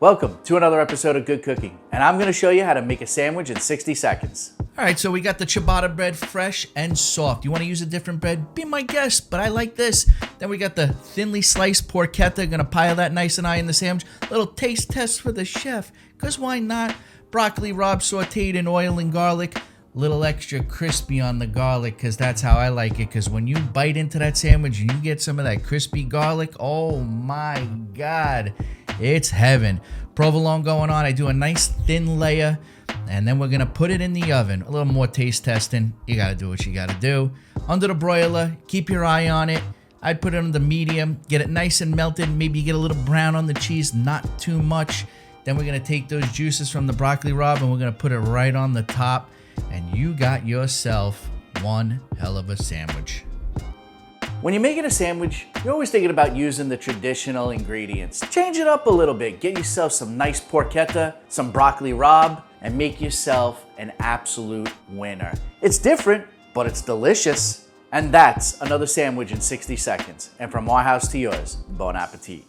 Welcome to another episode of Good Cooking, and I'm going to show you how to make a sandwich in 60 seconds. All right, so we got the ciabatta bread, fresh and soft. You want to use a different bread? Be my guest, but I like this. Then we got the thinly sliced porchetta. Gonna pile that nice and high in the sandwich. Little taste test for the chef, because why not? Broccoli Rabe sauteed in oil and garlic. Little extra crispy on the garlic, because that's how I like it. Because when you bite into that sandwich and you get some of that crispy garlic, oh my God, it's heaven. Provolone going on. I do a nice thin layer, and then we're gonna put it in the oven. A little more taste testing. You gotta do what you gotta do. Under the broiler, keep your eye on it. I'd put it on the medium, get it nice and melted. Maybe you get a little brown on the cheese, not too much. Then we're gonna take those juices from the broccoli rabe and we're gonna put it right on the top. And you got yourself one hell of a sandwich. When you're making a sandwich, you're always thinking about using the traditional ingredients. Change it up a little bit. Get yourself some nice porchetta, some broccoli rabe, and make yourself an absolute winner. It's different, but it's delicious. And that's another sandwich in 60 seconds. And from our house to yours, bon appetit.